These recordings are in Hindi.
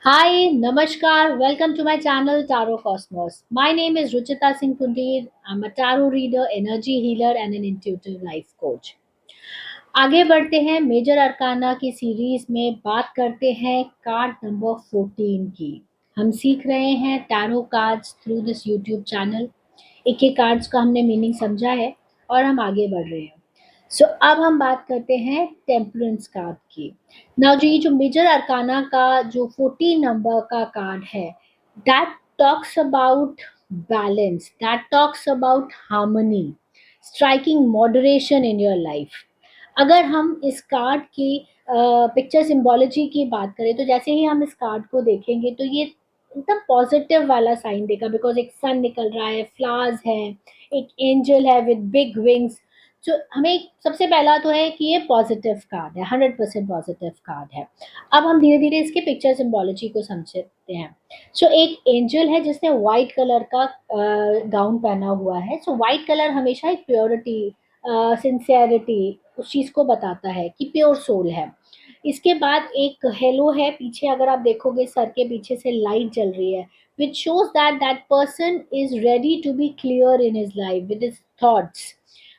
Hi, Namaskar. Welcome to my channel Tarot Cosmos. My name is Ruchita Singh Pundir. I'm a tarot reader, energy healer, and an intuitive life coach. आगे बढ़ते हैं मेजर अरकाना की सीरीज में बात करते हैं कार्ड नंबर 14 की। हम सीख रहे हैं tarot cards through this YouTube channel. एक एक कार्ड्स का हमने मीनिंग समझा है और हम आगे बढ़ रहे हैं। अब हम बात करते हैं टेम्परेंस कार्ड की। नाउ जो मेजर अरकाना का जो 14 नंबर का कार्ड है, that talks about balance, that talks about harmony, striking moderation in your life. अगर हम इस कार्ड की पिक्चर सिंबोलॉजी की बात करें, तो जैसे ही हम इस कार्ड को देखेंगे तो ये एकदम पॉजिटिव वाला साइन देगा, बिकॉज एक सन निकल रहा है, फ्लावर्स है, एक एंजल है विद बिग विंग्स। जो हमें सबसे पहला तो है कि ये पॉजिटिव कार्ड है, 100% पॉजिटिव कार्ड है। अब हम धीरे धीरे इसके पिक्चर सिंबोलॉजी को समझते हैं। एक एंजल है जिसने वाइट कलर का गाउन पहना हुआ है। वाइट कलर हमेशा एक प्योरिटी, सिंसियरिटी, उस चीज़ को बताता है कि प्योर सोल है। इसके बाद एक हेलो है पीछे, अगर आप देखोगे सर के पीछे से लाइट जल रही है, which shows that that person is ready to be clear in his life with his thoughts.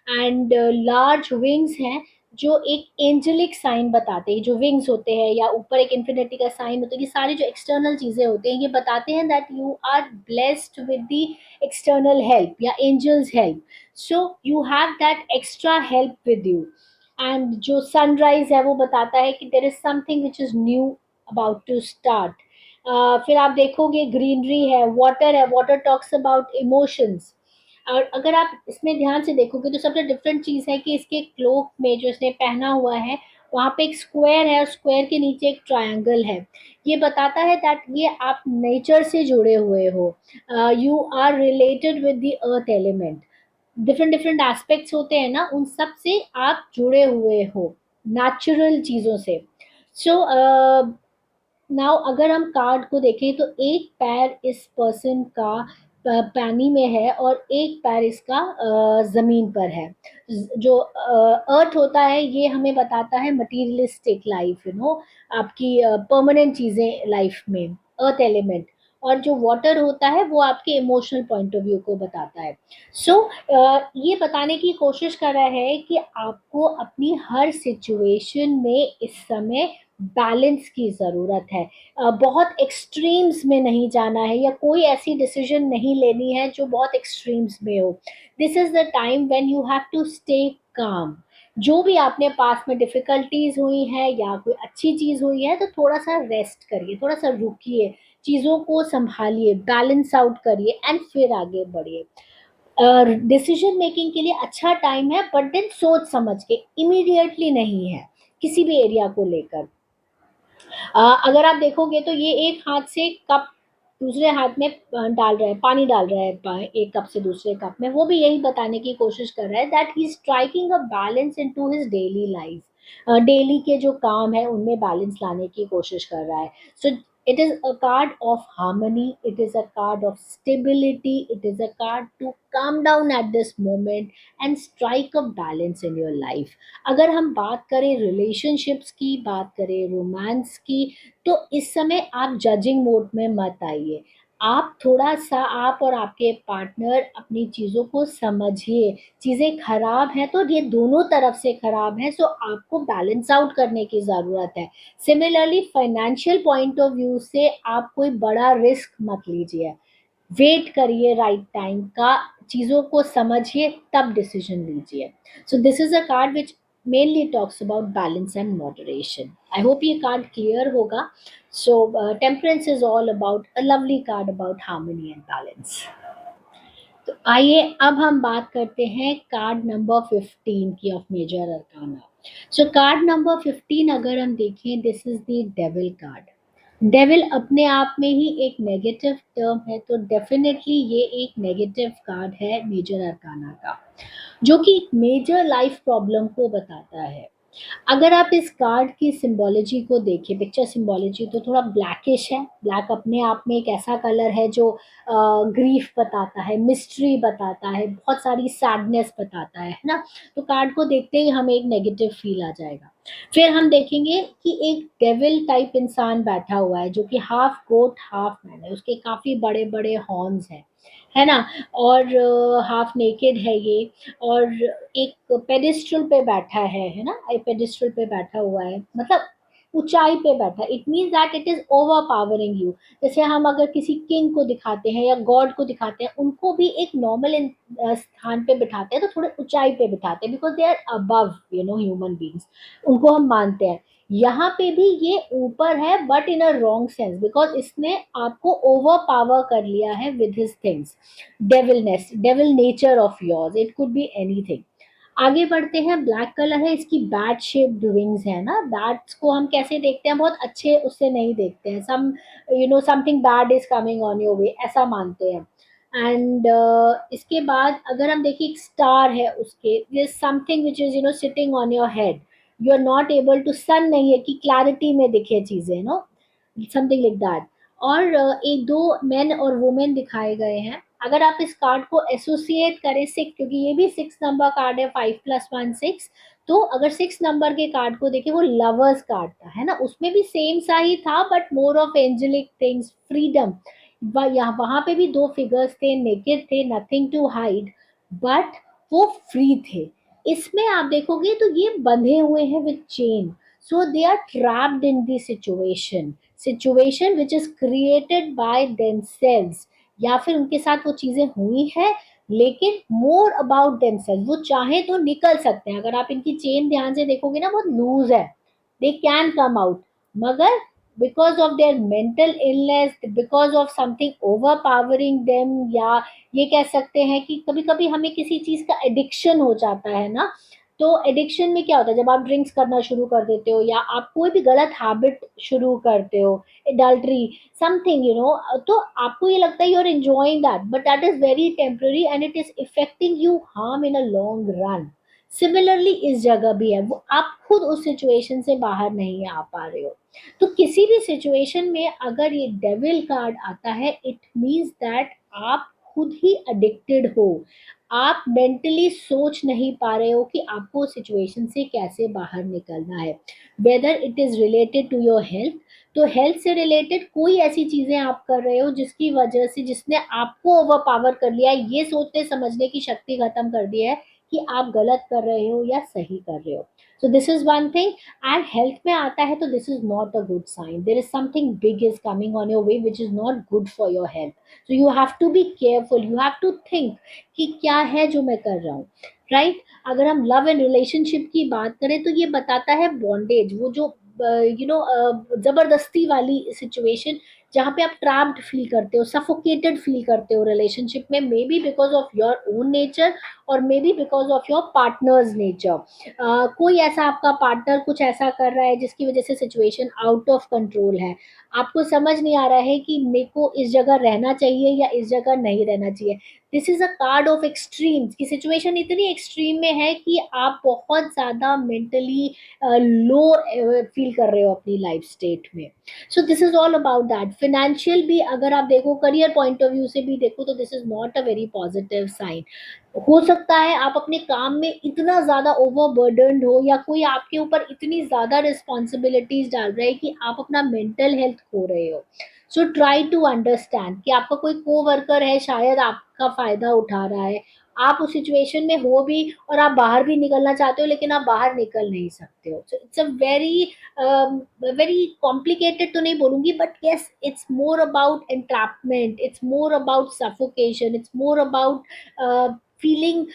And large wings हैं जो एक एंजेलिक साइन बताते हैं। जो विंग्स होते हैं या ऊपर एक इन्फिनिटी का साइन होता है, ये सारी जो एक्सटर्नल चीज़ें होती हैं, ये बताते हैं that you are blessed with the external help या angels help. So you have that extra help with you. And जो सनराइज है वो बताता है कि there is something which is new about to start. फिर आप देखोगे ग्रीनरी है, वाटर टॉक्स अबाउट इमोशंस। और अगर आप इसमें ध्यान से देखोगे तो सबसे डिफरेंट चीज़ है कि इसके क्लोक में जो इसने पहना हुआ है, वहाँ पे एक स्क्वायर है और स्क्वायर के नीचे एक ट्रायंगल है। ये बताता है दैट ये आप नेचर से जुड़े हुए हो, you are related with the earth element. Different different aspects होते हैं ना, उन सब से आप जुड़े हुए हो, नेचुरल चीज़ों से। सो नाउ अगर हम कार्ड को देखें तो एक पैर इस पर्सन का पानी में है और एक पैर इसका ज़मीन पर है। जो अर्थ होता है ये हमें बताता है मटीरियलिस्टिक लाइफ, आपकी परमानेंट चीज़ें लाइफ में, अर्थ एलिमेंट। और जो वाटर होता है वो आपके इमोशनल पॉइंट ऑफ व्यू को बताता है। ये बताने की कोशिश कर रहा है कि आपको अपनी हर सिचुएशन में इस समय बैलेंस की ज़रूरत है। बहुत एक्सट्रीम्स में नहीं जाना है या कोई ऐसी डिसीजन नहीं लेनी है जो बहुत एक्सट्रीम्स में हो। This is the time when you have to stay calm. जो भी आपने पास में डिफ़िकल्टीज़ हुई हैं या कोई अच्छी चीज़ हुई है, तो थोड़ा-सा रेस्ट करिए, थोड़ा-सा रुकिए, चीज़ों को सँभालिए, बैलेंस आउट करिए एंड फिर आगे बढ़िए। डिसीजन मेकिंग के लिए अच्छा टाइम है, बट देन सोच समझ के, इमीडिएटली नहीं है, किसी भी एरिया को लेकर। अगर आप देखोगे तो ये एक हाथ से कप दूसरे हाथ में डाल रहा है, पानी डाल रहा है, एक कप से दूसरे कप में। वो भी यही बताने की कोशिश कर रहा है that he is striking a balance into his daily life. Daily के जो काम है उनमें बैलेंस लाने की कोशिश कर रहा है। सो it is a card of harmony, it is a card of stability, it is a card to calm down at this moment and strike a balance in your life. अगर हम बात करें रिलेशनशिप्स की, बात करें रोमांस की, तो इस समय आप जजिंग मोड में मत आइए। आप थोड़ा-सा, आप और आपके पार्टनर अपनी चीज़ों को समझिए। चीज़ें खराब हैं तो ये दोनों तरफ से खराब हैं, सो आपको बैलेंस आउट करने की ज़रूरत है। Similarly financial point of view से आप कोई बड़ा रिस्क मत लीजिए। वेट करिए राइट टाइम का, चीज़ों को समझिए तब डिसीजन लीजिए। So this is a card which mainly talks about balance and moderation. I hope ये कार्ड क्लियर होगा। Temperance is all about a lovely card about harmony and balance. तो आइए अब हम बात करते हैं कार्ड नंबर 15 की of major arcana. Card number 15 अगर हम देखें, this is the devil card. Devil अपने आप में ही एक नेगेटिव टर्म है, तो डेफिनेटली ये एक नेगेटिव कार्ड है मेजर अरकाना का, जो कि एक मेजर लाइफ प्रॉब्लम को बताता है। अगर आप इस कार्ड की सिंबोलॉजी को देखें, पिक्चर सिंबोलॉजी, तो थोड़ा ब्लैकिश है। ब्लैक अपने आप में एक ऐसा कलर है जो ग्रीफ बताता है, मिस्ट्री बताता है, बहुत सारी सैडनेस बताता है ना? तो कार्ड को देखते ही हमें एक नेगेटिव फील आ जाएगा। फिर हम देखेंगे कि एक डेविल टाइप इंसान बैठा हुआ है जो कि हाफ गोट हाफ मैन है, उसके काफी बड़े बड़े हॉर्न्स हैं, है ना, और हाफ नेकेड है ये, और एक पेडिस्ट्रल पे बैठा है ना, एक पेडिस्ट्रल पे बैठा हुआ है, मतलब ऊंचाई पे बैठा है। It means that it is over powering you. जैसे हम अगर किसी किंग को दिखाते हैं या गॉड को दिखाते हैं, उनको भी एक नॉर्मल स्थान पे बिठाते हैं तो थोड़े ऊंचाई पे बिठाते हैं, because they are above human beings, उनको हम मानते हैं। यहाँ पे भी ये ऊपर है but in a wrong sense, because इसने आपको ओवर पावर कर लिया है with his things, devilness, devil nature of yours, it could be anything. आगे बढ़ते हैं, ब्लैक कलर है, इसकी बैट शेप्ड विंग्स है ना, बैट्स को हम कैसे देखते हैं, बहुत अच्छे उससे नहीं देखते हैं, some something bad is coming on your way, ऐसा मानते हैं। एंड इसके बाद अगर हम देखें, एक स्टार है उसके, something which is sitting on your head, you are not able to, सन नहीं है कि क्लैरिटी में दिखे चीजें, नो, समथिंग लाइक दैट। और एक दो मैन और वुमेन दिखाए गए हैं। अगर आप इस कार्ड को एसोसिएट करें सिक्स, क्योंकि ये भी 6 नंबर कार्ड है, 5 + 1 6, तो अगर 6 नंबर के कार्ड को देखें, वो लवर्स कार्ड था, है ना, उसमें भी सेम सा ही था but more of angelic things, freedom. यहाँ वहां पे भी दो फिगर्स थे, नेकेड थे, नथिंग टू हाइड, बट वो फ्री थे। इसमें आप देखोगे तो ये बंधे हुए हैं with chain, so they are trapped in the situation which is created by themselves, या फिर उनके साथ वो चीजें हुई है, लेकिन मोर अबाउट देमसेल्व्स, वो चाहे तो निकल सकते हैं। अगर आप इनकी चेन ध्यान से देखोगे ना, बहुत लूज है, दे कैन कम आउट, मगर because of their mental illness, because of something over powering them, या ये कह सकते हैं कि कभी कभी हमें किसी चीज का एडिक्शन हो जाता है ना, तो एडिक्शन में क्या होता है, जब आप ड्रिंक्स करना शुरू कर देते हो या आप कोई भी गलत हैबिट शुरू करते हो, एडल्ट्री, समथिंग तो आपको ये लगता है you are enjoying that, but that is very temporary and it is affecting you harm in a long run. Similarly इस जगह भी है, वो आप खुद उस सिचुएशन से बाहर नहीं आ पा रहे हो। तो किसी भी सिचुएशन में अगर ये डेविल कार्ड आता है, इट मीन्स दैट आप खुद ही अडिक्टेड हो, आप मेंटली सोच नहीं पा रहे हो कि आपको सिचुएशन से कैसे बाहर निकलना है, whether it is related to your health, तो हेल्थ से रिलेटेड कोई ऐसी चीजें आप कर रहे हो जिसकी वजह से, जिसने आपको ओवर पावर कर लिया है, ये सोचने समझने की शक्ति खत्म कर दी है कि आप गलत कर रहे हो या सही कर रहे हो। So this is one thing. And health में आता है तो this is not a good sign, there is something big is coming on your way which is not good for your health. So you have to be careful, you have to think कि क्या है जो मैं कर रहा हूँ, राइट right? अगर हम लव एंड रिलेशनशिप की बात करें तो ये बताता है बॉन्डेज, वो जो जबरदस्ती वाली सिचुएशन, जहाँ पे आप ट्रैप्ड फील करते हो, सफोकेटेड फील करते हो रिलेशनशिप में, may be because of your own nature और may be because of your partner's nature. कोई ऐसा आपका पार्टनर कुछ ऐसा कर रहा है जिसकी वजह से सिचुएशन आउट ऑफ कंट्रोल है, आपको समझ नहीं आ रहा है कि मेरे को इस जगह रहना चाहिए या इस जगह नहीं रहना चाहिए। This is a card of extremes, की सिचुएशन इतनी एक्सट्रीम में है कि आप बहुत ज्यादा मेंटली लो फील कर रहे हो अपनी लाइफ स्टेट में। सो this is all about that. Financial भी अगर आप देखो, करियर पॉइंट ऑफ व्यू से भी देखो, तो this is not a very positive sign. हो सकता है आप अपने काम में इतना ज्यादा ओवरबर्डनड हो, या कोई आपके ऊपर इतनी ज्यादा रिस्पॉन्सिबिलिटीज डाल रहा है कि आप अपना मेंटल हेल्थ खो रहे हो। सो ट्राई टू अंडरस्टैंड कि आपका कोई को वर्कर है, शायद आपका फायदा उठा रहा है, आप उस सिचुएशन में हो भी और आप बाहर भी निकलना चाहते हो, लेकिन आप बाहर निकल नहीं सकते हो। So it's a very very complicated तो नहीं बोलूंगी, but yes, it's more about entrapment, it's more about suffocation, it's more about feeling,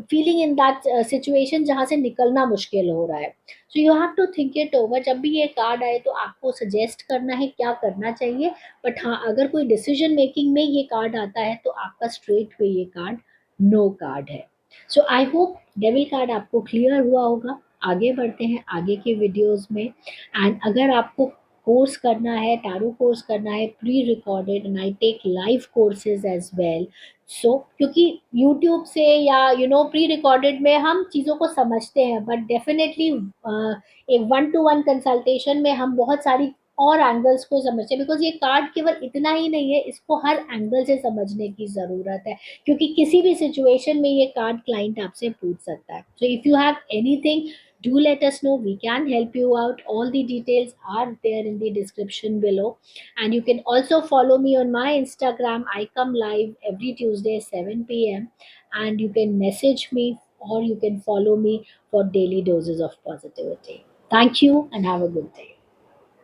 feeling in that situation जहाँ से निकलना मुश्किल हो रहा है। So you have to think it over, जब भी ये कार्ड आए तो आपको सजेस्ट करना है क्या करना चाहिए। बट हाँ, अगर कोई डिसीजन मेकिंग में ये कार्ड आता है तो आपका स्ट्रेट वे ये कार्ड नो कार्ड है। सो आई होप डेविल कार्ड आपको क्लियर हुआ होगा। आगे बढ़ते हैं आगे के वीडियोस में। एंड अगर आपको कोर्स करना है, टैरो कोर्स करना है, pre recorded, and I take live courses as well. So क्योंकि यूट्यूब से या प्री रिकॉर्डेड में हम चीज़ों को समझते हैं, बट डेफिनेटली एक 1-to-1 कंसल्टेशन में हम बहुत सारी और एंगल्स को समझते हैं, बिकॉज ये कार्ड केवल इतना ही नहीं है, इसको हर एंगल से समझने की ज़रूरत है, क्योंकि किसी भी सिचुएशन में ये कार्ड क्लाइंट आपसे पूछ सकता है। So if you have anything, do let us know. We can help you out. All the details are there in the description below. And you can also follow me on my Instagram. I come live every Tuesday 7 p.m., and you can message me or you can follow me for daily doses of positivity. Thank you and have a good day.